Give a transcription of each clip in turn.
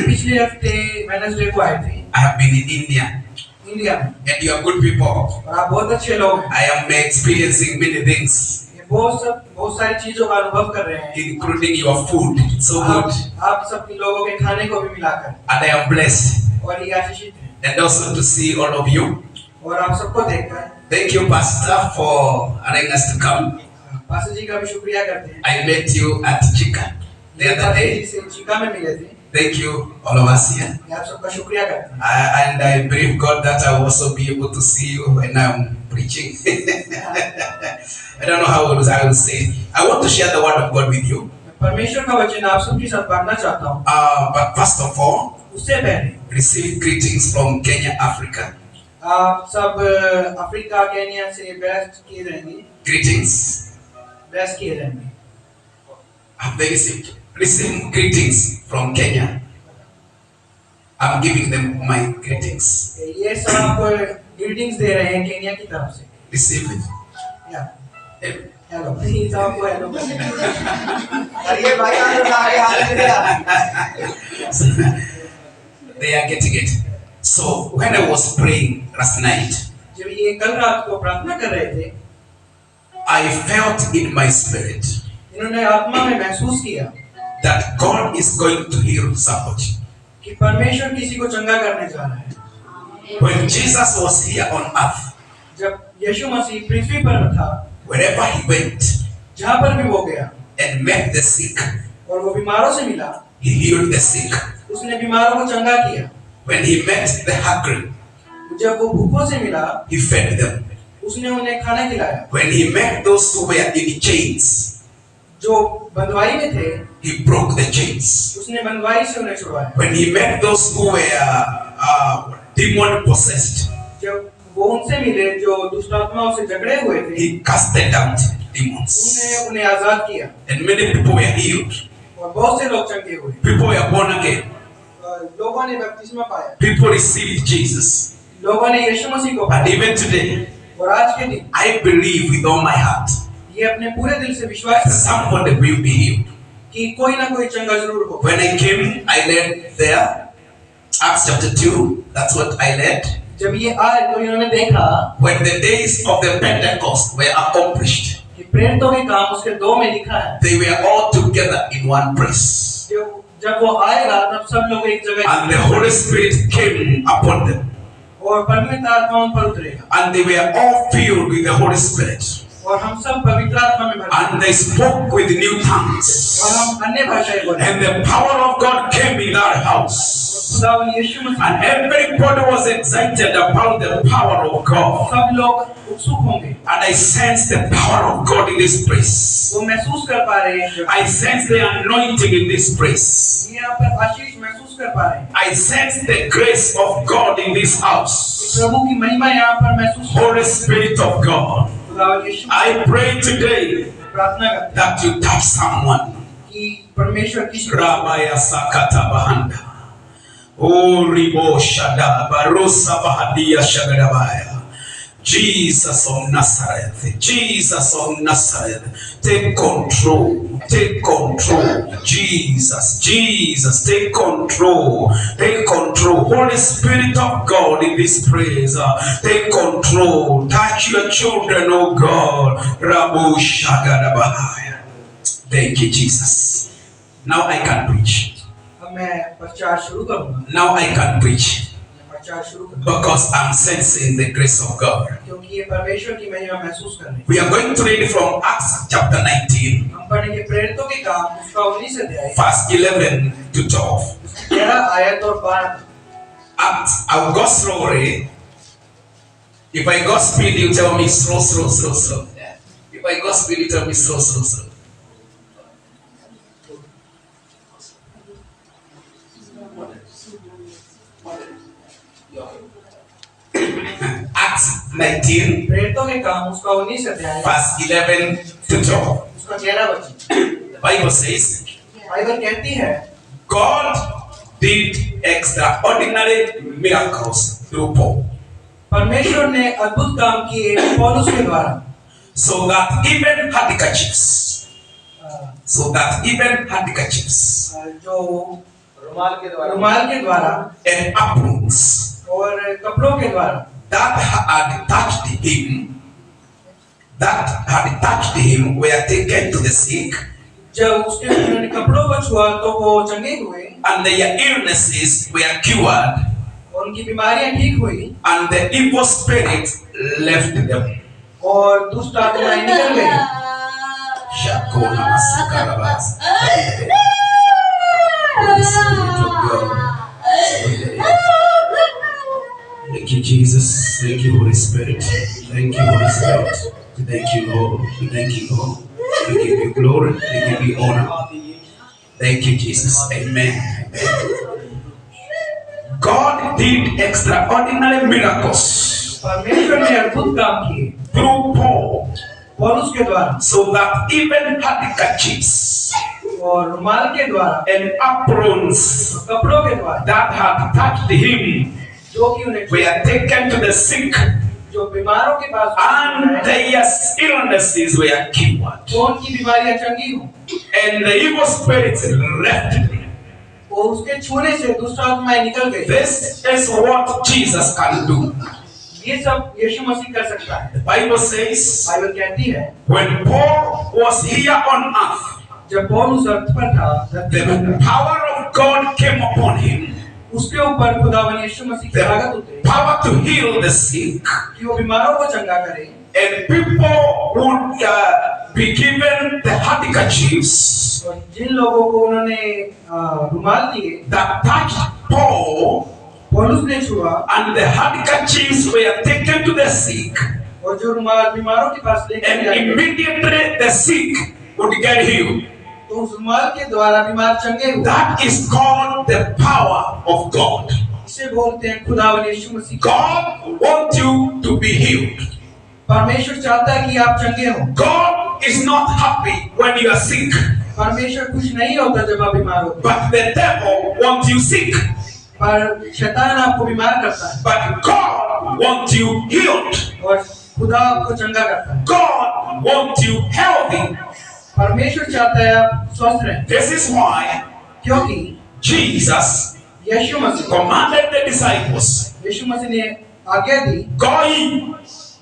पिछले हफ्ते वेडनेसडे को आए थे I have been in India. India में, And you are good people. और आप बहुत अच्छे लोग हैं। I am experiencing many things, ये बहुत सारी चीजों का अनुभव कर रहे हैं, including your food. So good. आप सब लोगों के खाने को भी मिलाकर, And I am blessed. और ये आशीषित है। And also to see all of you. और आप सबको देखकर Thank you, Pastor, for allowing us to come. Pastor ji का भी शुक्रिया करते हैं। I met you at Chica the other day. चिका में मिले थे। Thank you, all of us here. आप सबका शुक्रिया करते हैं। And I believe God that I will also be able to see you when I'm preaching. I don't know how I will say it. I want to share the word of God with you. परमेश्वर का वचन आप सबके साथ बांटना चाहता हूँ। But first of all, उससे पहले receive greetings from Kenya, Africa. आप सब अफ्रीका केन्या से बेस्ट किए रहेंगे। Greetings. बेस्ट किए रहेंगे। Have they received greetings from Kenya? I'm giving them my greetings. ये सब ग्रीटिंग्स दे रहे हैं केन्या की तरफ से। Receive it. हेलो, प्लीज आपको हेलो अरे भाई आगे They are getting it. So when I was praying last night, जब ये कल रात को प्रार्थना कर रहे थे, I felt in my spirit इन्होंने आत्मा में महसूस किया that God is going to heal somebody. कि परमेश्वर किसी को चंगा करने जा रहा है। When Jesus was here on earth, जब यीशु मसीह पृथ्वी पर था, wherever he went, जहाँ पर भी वो गया and met the sick, और वो बीमारों से मिला, he healed the sick. उसने बीमारों को चंगा किया। When he met the hungry, जब वो भूखों से मिला, he fed them. उसने उन्हें खाना खिलाया। When he met those who were in chains, जो बंधुआई में थे, he broke the chains. उसने बंधुआई से उन्हें छुड़वाया। When he met those who were demon possessed, जब वो उनसे मिले जो दुष्ट आत्माओं से झगड़े हुए थे, he casted out demons. उन्हें आजाद किया। And many people were healed. और बहुत से लोग चंगे हुए। People were born again. लोगों ने बपतिस्मा पाया। People received Jesus. लोगों ने यीशु मसीह को And पाया। even today, और आज के दिन I believe with all my heart ये अपने पूरे दिल से विश्वास that somebody will be healed. कि कोई ना कोई चंगा जरूर हो। When I came, I read there, Acts chapter 2, that's what I read. जब ये आए तो इन्होंने देखा When the days of the Pentecost were accomplished, कि प्रेरितों के काम उसके 2 में लिखा है। they were all together in one place. जब वो आएगा तब सब लोग एक जगह And the Holy Spirit came upon them. और पवित्र आत्मा उन पर उतरेगा। And they were all filled with the Holy Spirit. और हम सब पवित्र आत्मा में भरे। And they spoke with new tongues. और हम अन्य भाषाएं बोले। And the power of God came in that house. खुदावन यीशु मसीह And everybody was excited about the power of God. सब लोग उत्सुक होंगे। And I sense the power of God in this place. वो महसूस कर पा रहे हैं। I sense the anointing in this place. यहाँ पर आशीष महसूस कर पा रहे हैं। I sense the grace of God in this house. प्रभु की महिमा यहाँ पर महसूस। Holy Spirit of God, खुदावन यीशु I pray today प्रार्थना करते that you touch someone. कि परमेश्वर किसी Rabaya Sakata Bahanda. Oh Ribo Shada Barosa Bahadia Shagadabaya. Jesus of Nazareth, Jesus of Nazareth, take control, take control. Jesus, Jesus, take control, take control. Holy Spirit of God in this praise, take control. Touch your children, oh God. Rabu Shagadabahaya. Thank you, Jesus. Now I can preach. अब मैं प्रचार शुरू करूँगा। Now I can preach. प्रचार शुरू करूँगा। Because I'm sensing the grace of God. क्योंकि ये परमेश्वर की महिमा महसूस कर रहे हैं। We are going to read from Acts chapter 19, हम पढ़ेंगे प्रेरितों के काम उसका 19 अध्याय verse 11 to 12. 11 आयत और 12। Acts, I'll go slowly. If I go speed, you tell me slow, slow, slow, slow. If I go speed, you tell me slow, slow, slow. Acts 19, प्रेरितों के काम उसका 19 अध्याय verse 11 to 12. उसका 11 वचन। The Bible says, बाइबल कहती है God did extraordinary miracles through Paul, परमेश्वर ने अद्भुत काम किए पौलुस के द्वारा, so that even handkerchiefs, जो रुमाल के द्वारा and aprons और कपड़ों के द्वारा that had touched him were taken to the sick, जब उसके उन्होंने कपड़ों को छुआ तो वो चंगे हुए and their illnesses were cured, और उनकी बीमारियां ठीक हुई and the evil spirits left them. और दुष्ट आत्माएं निकल गई। Shakona Masakarabas. Holy Spirit of God. Thank you, Jesus. Thank you, Holy Spirit. Thank you, Holy Spirit. Thank you, Lord. Thank you, Lord. We give you glory. We give you honor. Thank you, Jesus. Amen. God did extraordinary miracles परमेश्वर ने अद्भुत काम किए through Paul, पौलुस के द्वारा so that even handkerchiefs और रुमाल के द्वारा and aprons कपड़ों के द्वारा that had touched him जो कि उन्हें were taken to the sick, जो बीमारों के पास and their illnesses were cured, तो उनकी बीमारियां चंगी हो and the evil spirits left them. और उसके छूने से दुष्ट आत्माएं निकल गई। This is what Jesus can do. ये सब यीशु मसीह कर सकता है। The Bible says, बाइबल कहती है when Paul was here on earth, जब पौलुस अर्थ पर था the power of God came upon him, उसके ऊपर खुदावन यीशु मसीह की ताकत the उतरी power to heal the sick, कि वो बीमारों को चंगा करे and people would be given the handkerchiefs और जिन लोगों को उन्होंने रुमाल दिए that touched Paul, पौलुस ने छुआ and the handkerchiefs were taken to the sick, और जो रुमाल बीमारों के पास लेकर and जाए immediately the sick would get healed. तो उस रुमाल के द्वारा बीमार चंगे हुए। That is called the power of God. इसे बोलते हैं खुदावन यीशु मसीह। God wants you to be healed. परमेश्वर चाहता है कि आप चंगे हो। God is not happy when you are sick, परमेश्वर खुश नहीं होता जब आप बीमार होते but the devil wants you sick. पर शैतान आपको बीमार करता है But God wants you healed. और खुदा आपको चंगा करता है। God wants you healthy. परमेश्वर चाहता है आप स्वस्थ रहें This is why क्योंकि Jesus Yeshu Masih commanded the disciples, यीशु मसीह ने आज्ञा दी go ye,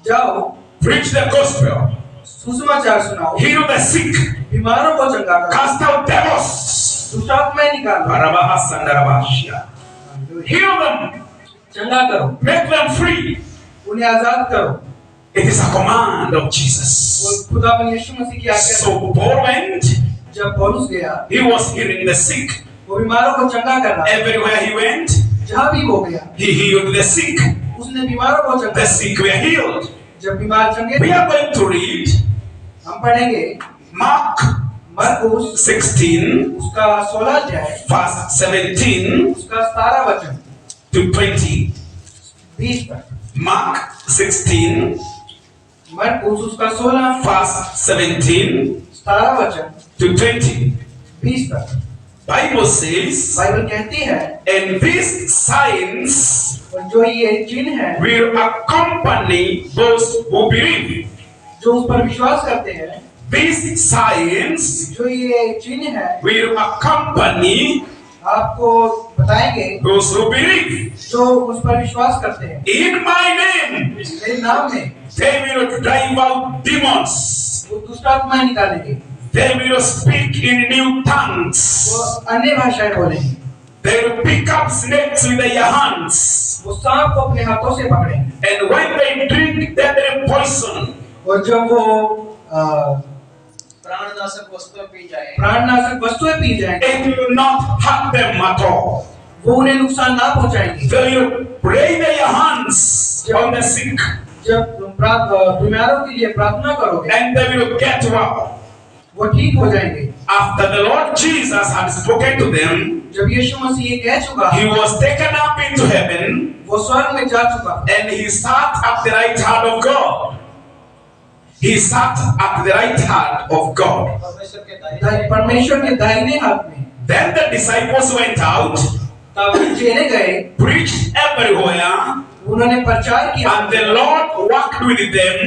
जाओ preach the gospel, सुसमाचार सुनाओ heal the sick, बीमारों को चंगा करो cast out devils, दुष्ट आत्माएं निकालो heal them, चंगा करो make them free. उन्हें आजाद करो It is a command of Jesus. वो खुदावन यीशु मसीह की आज्ञा So Paul went, जब पौलुस गया he was healing the sick. वो बीमारों को चंगा कर रहा Everywhere he went, जहाँ भी वो गया he healed the sick. उसने बीमारों को चंगा The sick were healed. जब बीमार चंगे We are going to read हम पढ़ेंगे Mark मरकुस 16, उसका 16 अध्याय verse 17 उसका 17 वचन to 20. 20 तक Mark 16, मरकुस उसका 16 verse 17 17 वचन to 20. 20 तक Bible says, बाइबल कहती है and these signs और जो ये चिन्ह है will accompany those who believe. जो उस पर विश्वास करते हैं These signs जो ये चिन्ह है will accompany आपको बताएंगे those who believe. जो उस पर विश्वास करते हैं In my name, मेरे नाम में they will drive out demons. वो दुष्ट आत्माएं निकालेंगे They will speak in new tongues. वो अन्य भाषाएं बोलेंगे They will pick up snakes with their hands. वो सांप को अपने हाथों से पकड़ेंगे And when they drink deadly poison, और जब वो प्राणनाशक वस्तुएं पी जाए प्राणनाशक वस्तुएं पी जाएं it will not hurt them at all. वो उन्हें नुकसान ना पहुंचाएंगे They will lay their hands on the sick जब बीमारों के लिए प्रार्थना करोगे and they will get well. वो ठीक हो जाएंगे After the Lord Jesus had spoken to them, जब यीशु मसीह ये कह चुका he was taken up into heaven वो स्वर्ग में जा चुका and he sat at the right hand of God. He sat at the right hand of God. परमेश्वर के दाहिने हाथ में Then the disciples went out, तब चेले गए preached everywhere, उन्होंने प्रचार किया and the Lord walked with them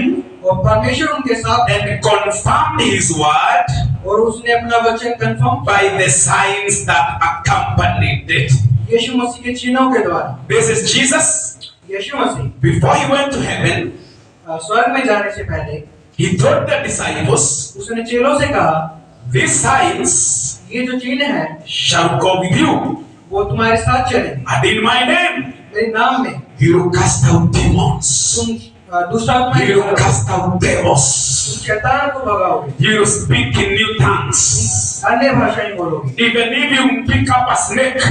और परमेश्वर उनके साथ and confirmed his word और उसने अपना वचन confirm by the signs that accompanied it. यीशु मसीह के चिन्हों के द्वारा। This is Jesus. Yeshu Masih Before he went to heaven, स्वर्ग में जाने से पहले he told the disciples, उसने चेलों से कहा, these signs ये जो चिन्ह हैं shall go with you. वो तुम्हारे साथ चलेंगे। And in my name, मेरे नाम में you will cast out demons. तुम दुष्ट आत्माएं You will cast out devils. तुम शैतान को भगाओगे। You will speak in new tongues. अन्य भाषाएं बोलोगे। Even if you pick up a snake,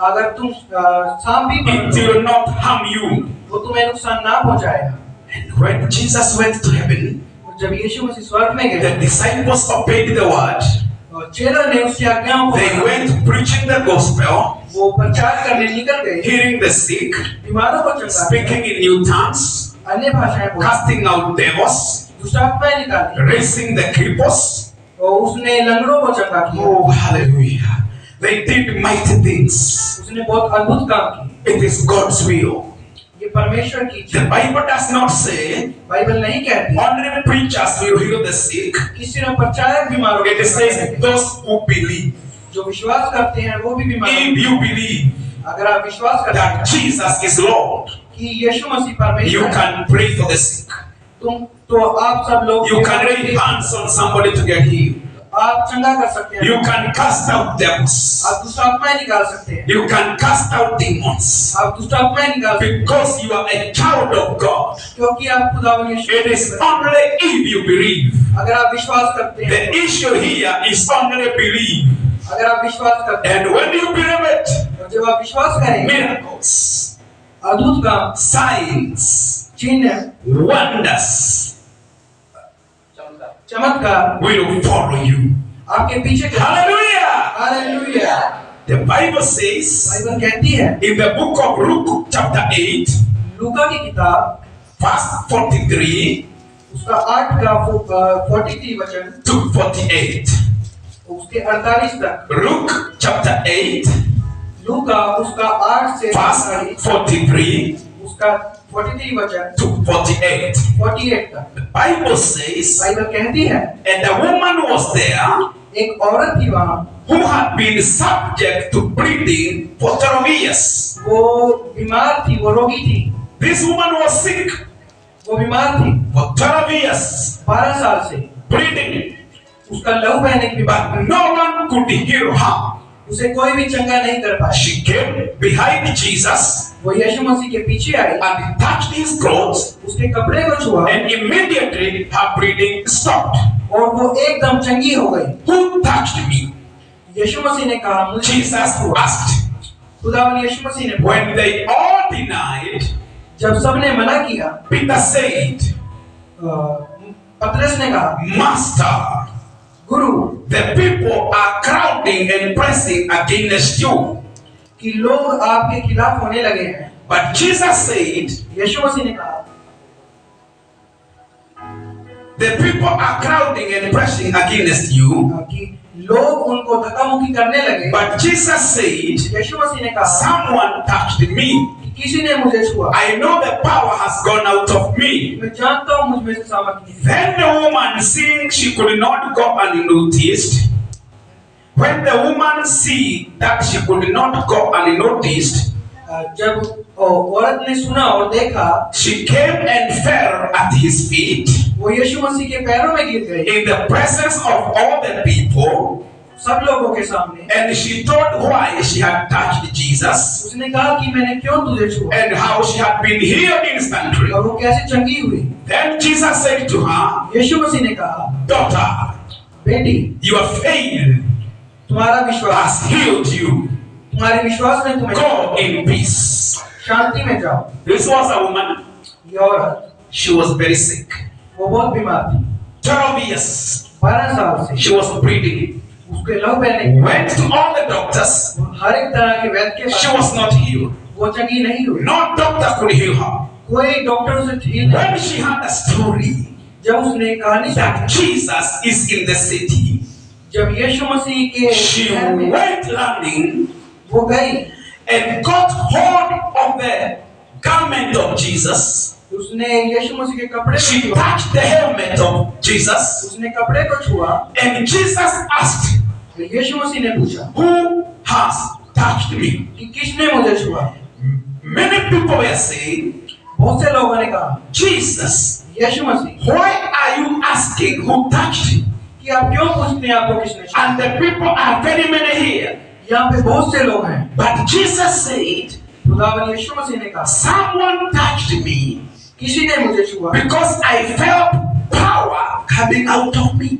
अगर तुम सांप भी it will not harm you. वो तुम्हें नुकसान ना पहुंचाएगा। And when Jesus went to heaven, जब यीशु मसीह स्वर्ग में गए, the disciples obeyed the word. और चेलों ने उसकी आज्ञाओं को They went preaching the gospel, वो प्रचार करने निकल गए, healing the sick, बीमारों को चंगा, speaking in new tongues, अन्य भाषाएं बोली, casting out devils, दुष्ट आत्माएं निकाली, raising the cripples. और उसने लंगड़ों को चंगा किया। Oh, hallelujah. They did mighty things. उसने बहुत अद्भुत काम किए। It is God's will. ये परमेश्वर की The इच्छा। Bible does not say Bible नहीं कहती only preachers will heal the sick. किसी ने प्रचारक बीमारों को It चंगा says किया। those who believe. जो विश्वास करते हैं वो भी बीमार If you believe अगर आप विश्वास करते that हैं Jesus is Lord, कि यीशु मसीह you परमेश्वर है, can pray for the sick. तुम तो आप सब लोग You can lay hands on somebody to get healed. आप चंगा कर सकते हैं। You can cast out devils. आप दुष्ट आत्माएं निकाल सकते हैं। You can cast out demons. आप दुष्ट आत्माएं निकाल सकते हैं Because you are a child of God. क्योंकि आप खुदावन यीशु It is only if you believe. अगर आप विश्वास करते हैं, The issue here is only believe. अगर आप विश्वास करते हैं And when you believe it, और जब आप विश्वास करेंगे, miracles, अद्भुत काम, signs, चिन्ह, wonders चमत्कार will follow you. आपके पीछे चलेंगे। Hallelujah! Hallelujah. The Bible says Bible कहती है in the book of Luke chapter 8 लूका की किताब verse 43 उसका 8 का 43 वचन to 48. उसके 48 तक, Luke chapter 8 लूका उसका 8 से verse 43 उसका 43 वचन to 48. 48 तक। The Bible says, बाइबल कहती है and a woman was there एक औरत थी वहाँ, who had been subject to bleeding for 12 years. वो बीमार थी, वो रोगी थी, This woman was sick वो बीमार थी for 12 years, 12 साल से, bleeding, उसका लहू बहने की बीमारी, but no one could heal her. उसे कोई भी चंगा नहीं कर पाया। She came behind Jesus वो यीशु मसीह के पीछे आई, and touched his clothes, उसके कपड़े को छुआ and immediately her bleeding stopped. और वो एकदम चंगी हो गई। Who touched me? यीशु मसीह ने कहा, मुझे Jesus asked. खुदावन यीशु मसीह ने, When they all denied, जब सबने मना किया, Peter said, पतरस ने कहा, Master, Guru, the people are crowding and pressing against you. कि लोग आपके खिलाफ होने लगे हैं। But Jesus said, यीशु मसीह ने कहा, the people are crowding and pressing against you. कि लोग उनको धक्का-मुक्की करने लगे। But Jesus said, यीशु मसीह ने कहा, someone touched me. कि किसी ने मुझे छुआ। I know the power has gone out of me. मैं जानता हूँ मुझ में से सामर्थ्य नहीं है। Then the woman, seeing she could not go unnoticed, when the woman see that she could not go unnoticed, जब औरत ने सुना और देखा, she came and fell at his feet वो यीशु मसीह के पैरों में गिर गई, in the presence of all the people, सब लोगों के सामने। and she told why she had touched Jesus उसने कहा कि मैंने क्यों तुझे छुआ and how she had been healed instantly. और वो कैसे चंगी हुई। Then Jesus said to her, यीशु मसीह ने कहा, daughter, बेटी, your faith तुम्हारा विश्वास, has healed you. तुम्हारे विश्वास ने तुम्हें, Go in peace. शांति में जाओ। This was a woman. ये औरत, She was very sick. वो बहुत बीमार थी, 12 years. 12 साल से, She was bleeding. उसके लहू बहने, Went to all the doctors. हर एक तरह के वैद्य के She pass, was not healed. वो चंगी नहीं हुई। No doctor could heal her. कोई डॉक्टर उसे ठीक नहीं। When she had a story जब उसने कहानी that सुनी, Jesus is in the city, जब यीशु मसीह के she शहर में went running वो गई and got hold of the garment of Jesus उसने यीशु मसीह के कपड़े को She छुआ, touched the helmet of Jesus, उसने कपड़े को छुआ, and Jesus asked, तो यीशु मसीह ने पूछा "Who has touched me?" कि किसने मुझे छुआ? Many people were saying, बहुत से लोगों ने कहा, Jesus, Yeshu Masih, why are you asking who touched you? कि आप क्यों पूछते हैं आपको किसने छुआ? And the people are very many here. यहाँ पे बहुत से लोग हैं। But Jesus said, खुदावन यीशु मसीह ने कहा, someone touched me किसी ने मुझे छुआ, because I felt power coming out of me.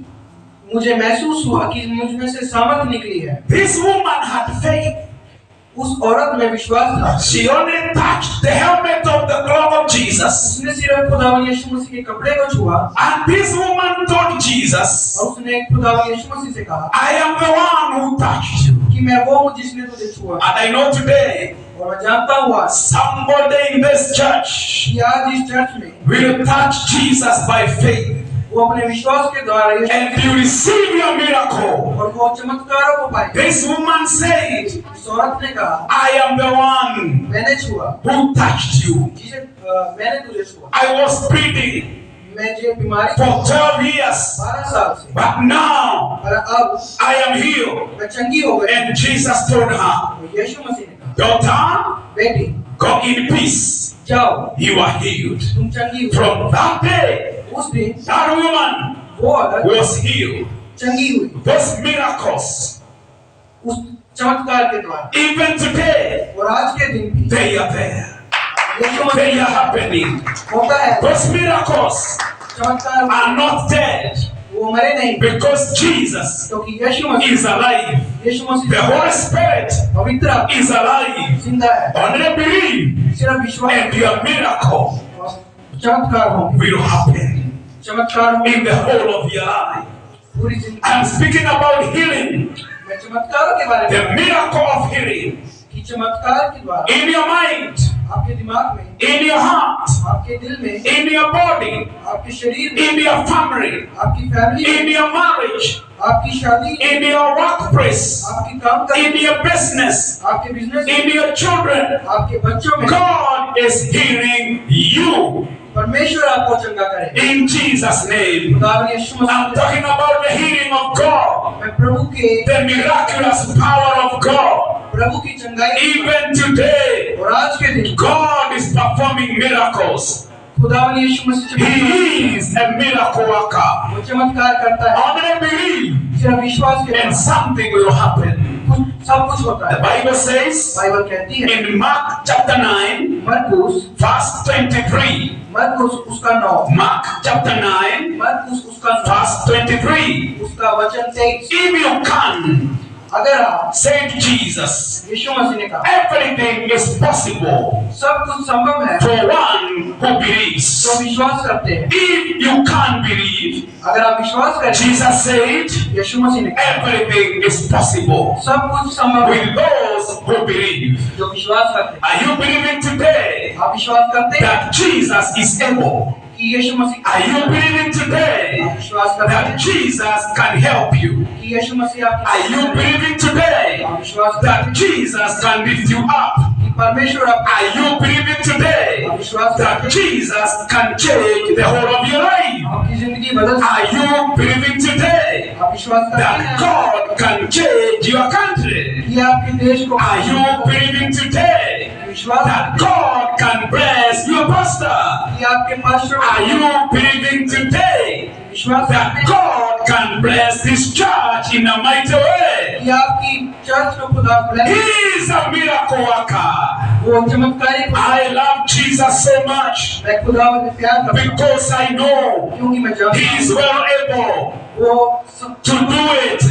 मुझे महसूस हुआ कि मुझ में से सामर्थ निकली है। This woman had faith. उस औरत में विश्वास था। She only touched the helmet of the cloth of Jesus. उसने सिर्फ खुदावन यीशु मसीह के कपड़े को छुआ, And this woman told Jesus, और उसने खुदावन यीशु मसीह से कहा, I am the one who touched you. कि मैं वो हूँ जिसने तुझे छुआ। And I know today, और मैं जानता हूँ आज somebody in this church कि आज इस चर्च में will touch Jesus by faith. वो अपने विश्वास के द्वारा यीशु And you receive your miracle. और वो चमत्कारों को पाए। This woman said, इस औरत ने कहा, I am the one मैंने छुआ, who touched you. मैंने तुझे छुआ। I was bleeding मैं जो बीमारी for 12 years. 12 साल से, But now और अब I am healed. मैं चंगी हो गई। And Jesus told her, तो यीशु मसीह ने कहा, daughter, बेटी go in peace. जाओ, You are healed. तुम चंगी हो। From that day, उस दिन that woman वो औरत was healed. चंगी हुई Those miracles, उस चमत्कार के द्वारा। even today, और आज के दिन भी they are there. Yeshu They Masih are happening. होता है। Those miracles चमत्कार are not dead वो मरे नहीं, because Jesus क्योंकि यीशु मसीह is alive. Yeshu The Masih Holy Spirit पवित्र आत्मा is alive. जिंदा है। Only believe सिर्फ विश्वास and your miracle और चमत्कार होंगे, will happen चमत्कार होंगे in the whole of your life. पूरी जिंदगी। I'm speaking about healing, मैं चमत्कारों के बारे the में miracle of healing कि चमत्कार के द्वारा in your mind, आपके दिमाग में, in your heart, आपके दिल में, in your body, आपके शरीर में, in your family, आपकी फैमिली in में, your marriage, आपकी शादी, in your workplace, आपकी काम in करने, your business, आपके बिजनेस में, in your children. आपके बच्चों में, God is healing you परमेश्वर आपको चंगा करे। in Jesus' name. खुदावन यीशु I'm Masih, talking about the healing of God, मैं प्रभु के, the miraculous power of God. प्रभु की चंगाई, Even today, और आज के दिन God is performing miracles. खुदावन यीशु मसीह He is a miracle worker. वो चमत्कार करता है। Only believe सिर्फ विश्वास के and द्वारा something will happen. सब कुछ होता The है। Bible says बाइबल कहती है, in Mark chapter 9, मरकुस verse 23. मरकुस उसका 9, Mark chapter 9, मरकुस उसका 9, verse 23. उसका वचन 23। If you can, अगर आप, said Jesus, यीशु मसीह ने कहा, everything is possible सब कुछ संभव है for one who believes. तो विश्वास करते हैं। If you can't believe, अगर आप विश्वास करें, Jesus said, यीशु मसीह ने कहा, everything is possible सब कुछ संभव है with those who believe. जो विश्वास करते हैं। Are you believing today आप विश्वास करते हैं that Jesus is able? कि यीशु मसीह, Are you believing today आप विश्वास करते that हैं Jesus can help you? कि यीशु मसीह Are आपकी you मदद करें? believing today आप विश्वास करते that हैं Jesus can lift you up? कि परमेश्वर आप, Are you believing today आप विश्वास that करते हैं Jesus can change the whole of your life? आपकी जिंदगी बदल सकती Are you believing today है। आप विश्वास करते that हैं God can change your country? कि आपके देश को, Are you believing today विश्वास that करते हैं God can bless your pastor? कि आपके पास, Are you believing today विश्वास that करते हैं God can bless this church in a mighty way? कि आपकी चर्च को खुदा He बुलाए। is a miracle worker. वो चमत्कारी, I love Jesus so much मैं खुदा में प्यार करता हूँ because I know क्योंकि मैं जानता He is हूँ well able वो सब to do it.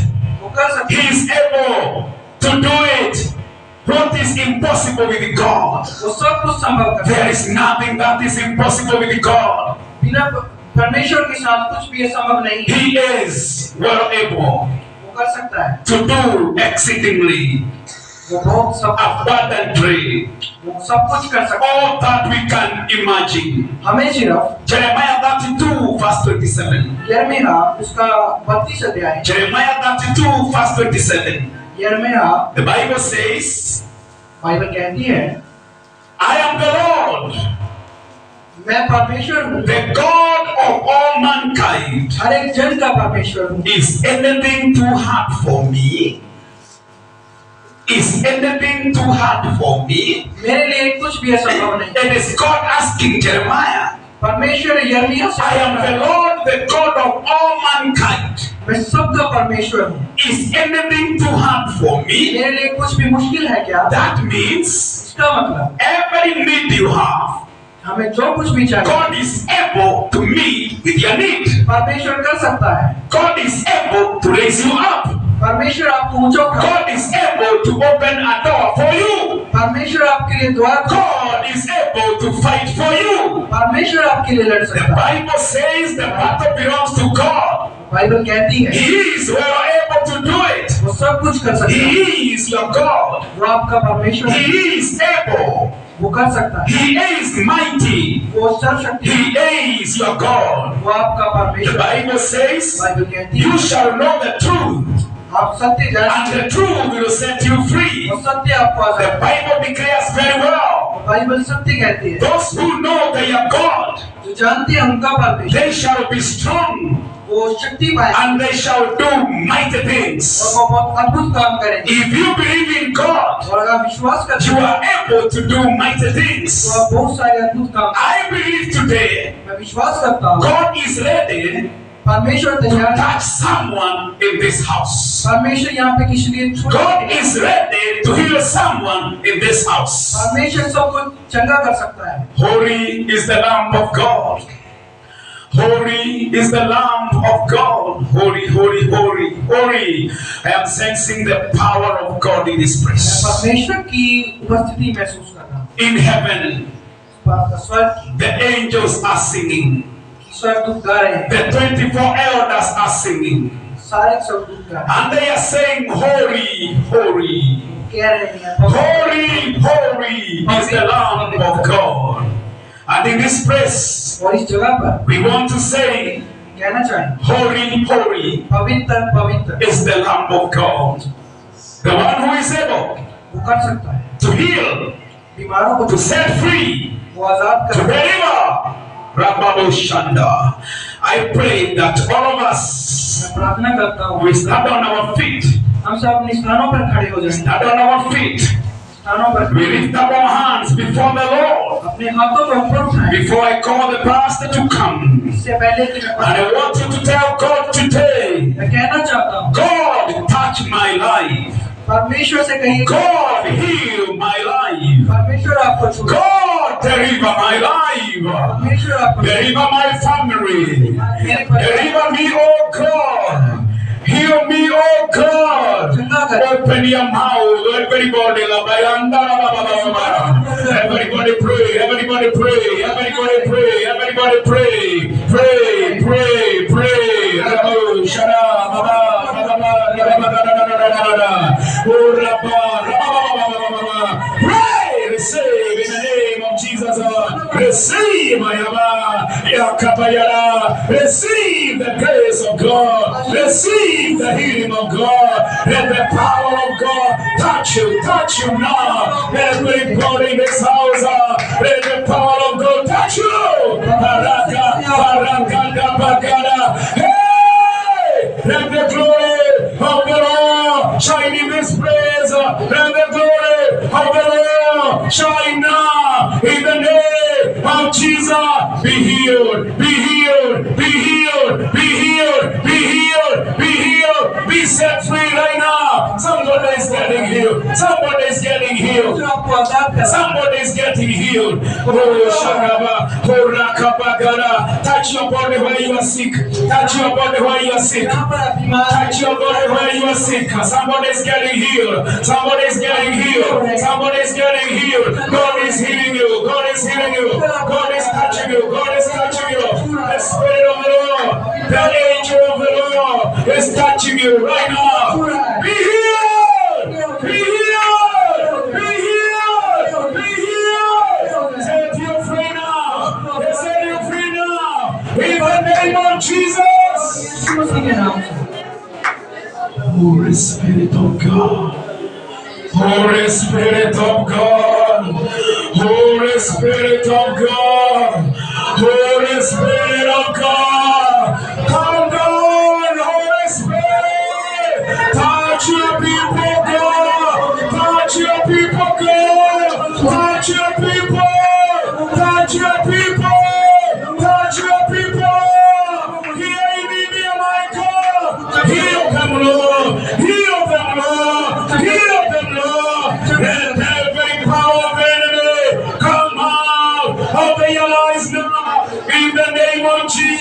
वो कर सकते He हैं। is able to do it. What is impossible with God? वो सब कुछ संभव करते There हैं। is nothing that is impossible with God. बिना परमेश्वर के साथ कुछ भी संभव नहीं है। He is well able वो कर सकता है, to do exceedingly, वो बहुत सब, abundantly, वो सब कुछ कर सकता है। all that we can imagine. हमें सिर्फ Jeremiah 32 verse 27. यिर्मयाह उसका 32 अध्याय, Jeremiah 32 verse 27. यिर्मयाह The Bible says, बाइबल कहती है, I am the Lord मैं परमेश्वर हूँ, the God of all mankind, हर एक जन का परमेश्वर हूँ। is anything too hard for me? Is anything too hard for me? मेरे लिए कुछ भी असंभव नहीं। It is God asking Jeremiah. परमेश्वर यर्मिया से, I am the Lord, the God of all mankind. मैं सबका परमेश्वर हूँ। Is anything too hard for me? मेरे लिए कुछ भी मुश्किल है क्या? That means इसका मतलब every need you have, हमें जो कुछ भी चाहिए, God is able to meet with your need. परमेश्वर कर सकता है। God is able to raise you up. परमेश्वर आपको ऊंचा उठा, God is able to open a door for you. परमेश्वर आपके लिए द्वार, God is able to fight for you. परमेश्वर आपके लिए लड़ The सकता है। Bible says the battle belongs to God. Bible कहती है He is well able to do it. वो सब कुछ कर सकता है। He is your God. वो आपका परमेश्वर है, He is able. वो कर सकता है। He is mighty. वो सर्वशक्ति है, He is your God. वो आपका The परमेश्वर है। Bible says, बाइबल कहती है you shall know the truth, आप सत्य and जानेंगे the truth will set you free. और सत्य आपको The Azad. Bible declares very well, Bible सत्य कहती है those who know their God, जो जानते हैं उनका परमेश्वर, they shall be strong, वो शक्ति पाए and they shall do mighty और things. वो बहुत अद्भुत काम करेंगे। If you believe in God, और अगर आप विश्वास करते you हैं are able to do mighty things. तो आप बहुत सारे अद्भुत काम, I believe today, मैं विश्वास करता हूँ God is ready परमेश्वर to तैयार है। touch someone in this house. परमेश्वर यहाँ पे किसी लिए छूट, God is ready to heal someone in this house. परमेश्वर सबको चंगा कर सकता है। Holy is the Lamb of God. Holy is the Lamb of God. Holy, holy, holy, holy. I am sensing the power of God in this मैं place. परमेश्वर की उपस्थिति महसूस कर रहा हूँ। In heaven, स्वर्ग की the angels are singing. स्वर्गदूत गा रहे हैं, The 24 elders are singing. सारे स्वर्गदूत गा रहे हैं, And they are saying, Holy, holy. कह रहे हैं Holy, holy is the Lamb of God. And in this place, और इस जगह पर we want to say, कहना चाहें Holy, holy पवित्र पवित्र is the Lamb of God. The one who is able वो कर सकता है, to heal, बीमारों को to set free, वो आजाद to कर सकता है। deliver. Rababo Shanda. I pray that all of us, मैं प्रार्थना करता हूँ we stand on our feet, हम सब अपने स्थानों पर खड़े हो जाएं, stand on our feet, स्थानों पर we lift up our hands before the Lord. अपने हाथों को ऊपर उठाएं। Before I call the pastor to come, इससे पहले कि मैं and I want you to tell God today, मैं कहना चाहता हूँ God, touch my life. परमेश्वर से कहिए God, heal my life. परमेश्वर आपको छू, God, deliver my life. परमेश्वर आपको छू, Deliver my family. मेरे परिवार Deliver me, oh God. Heal me, oh God. Open your mouth, everybody. Everybody pray, everybody pray, everybody pray, everybody pray. Pray, pray, pray. Pray, receive in the name of Jesus. Receive, receive the grace of God. Receive the healing of God. Let the power of God touch you now. Let everybody in this house, let the power of God touch you. Hey! Let the glory of the Lord shine in this place. Let the glory of the Lord shine now. In the name of Jesus, be healed, be healed, be healed, be healed, be healed, be healed, be set free right now. Somebody is getting healed. Somebody is getting healed. आपको आजाद कर Somebody is getting healed. Oh, Shagaba, oh, Rakabagara. Touch your body where you are sick. Touch your body where you are sick. यहाँ पर आप बीमार हैं, Touch your body where you are sick. Somebody is getting healed. Somebody is getting healed. Somebody is getting healed. God is healing you. God is healing you. God is touching you. God is touching you. The Spirit of the Lord, the angel of the Lord is touching you right now. Be healed. Be healed. Be healed. Be healed. Set you free now. Set you free now. In the name of Jesus. मसीह के नाम से Holy Spirit of God. Holy Spirit of God. Holy Spirit of God.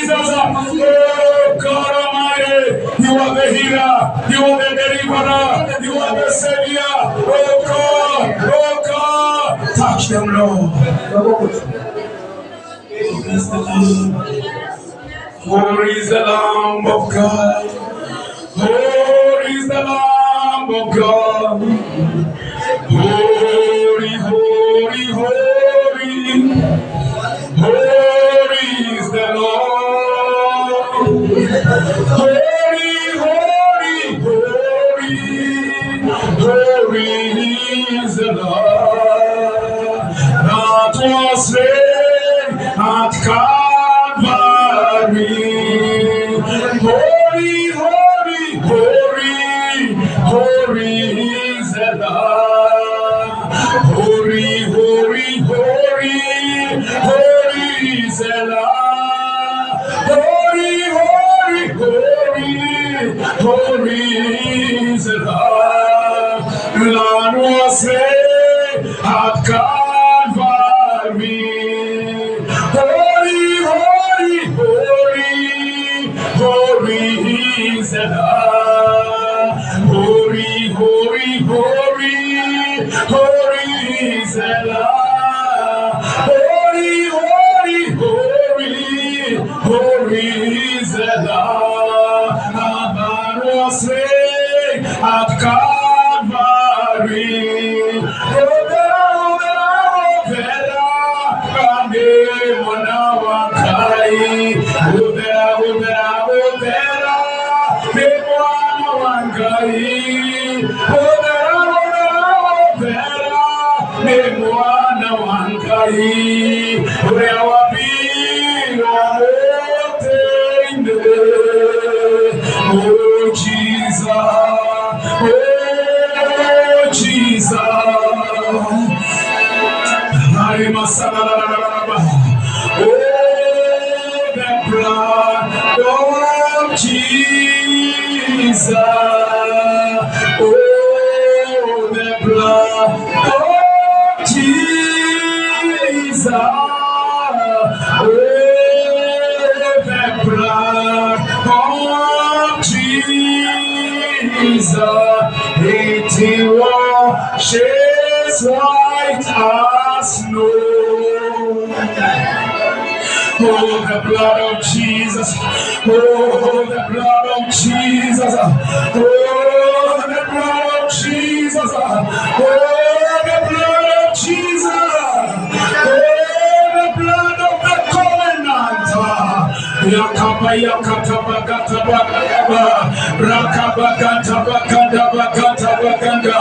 Jesus. Oh God Almighty, you are the healer, you are the deliverer, you are the savior. Oh God, touch them, Lord. Holy is the Lamb of God. Holy is the Lamb of God. Holy, holy, holy. Holy is the Lord. Holy, holy, holy. Holy is the Lord. That was slain at Calvary. Holy, holy, holy, holy is the Lord. Holy, holy, holy, holy is the Lord. Holy, holy, holy, holy is the Lord. Lord was slain at Calvary. Holy, holy, holy, holy is the Lord. Holy, holy, holy, holy is the Lord. Holy, holy, holy, holy is the Lord. A man was slain at Calvary. Oh Jesus, oh Jesus. Oh, the blood of Jesus. Oh, the blood of Jesus. Oh, the blood of Jesus. It washes white as snow. Oh, the blood of Jesus. Oh, the blood of Jesus. Oh, the blood of Jesus. Oh, the blood of Jesus. Oh, the blood of the covenant. Yakaba yakata bagata bagaba. Rakabagata bagata bagata baganda.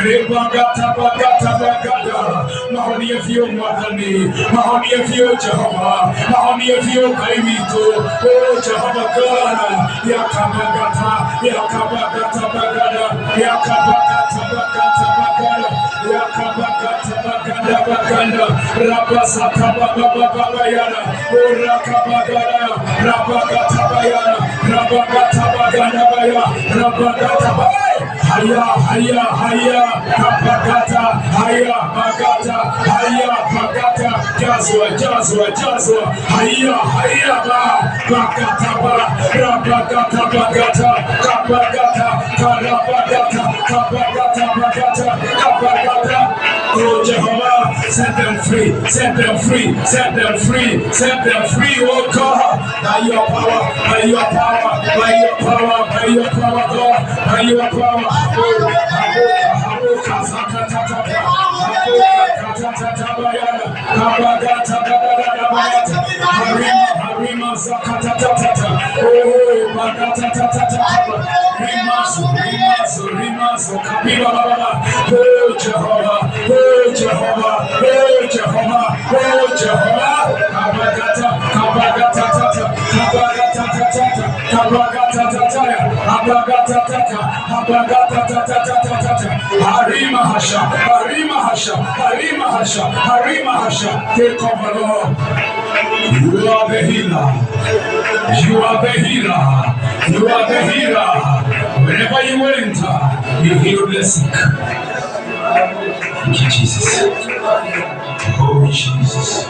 Rebagata bagata bagada. Mahoni of you, Mahani. Mahoni of you, Jehovah. Mahoni of you, Kaimito. Oh, Jehovah God. Yakabagata. Yakabagata bagada. Yakabagata bagata bagada. Yakabagata bagada baganda. Rabasata bagaba yana. Oh, Rakabagada. Rabagata bayana. Rabagata bagada baya. Rabagata baya. Haya, haya, haya. Rabagata. Haya, bagata. Haya, bagata. Jazwa, jazwa, jazwa. Haya, haya ba. Bagata ba. Rabagata bagata. Kabagata. Karabagata. Kabagata bagata. Kabagata. Oh Jehovah, set them free, set them free, set them free, set them free, oh God, by your power, by your power, by your power, by your power, God, by your power. Oh Jehovah, oh Jehovah, oh Jehovah, oh Jehovah, Kabagata, Kabagata, Kabagata, Kabagata, Kabagata, Kabagata, Harima Hasha, Harima Hasha, Harima Hasha, Harima Hasha, take over, Lord. You are the healer. You are the healer. You are the healer. Wherever you enter, you heal the sick. Thank you, Jesus. Oh, Jesus.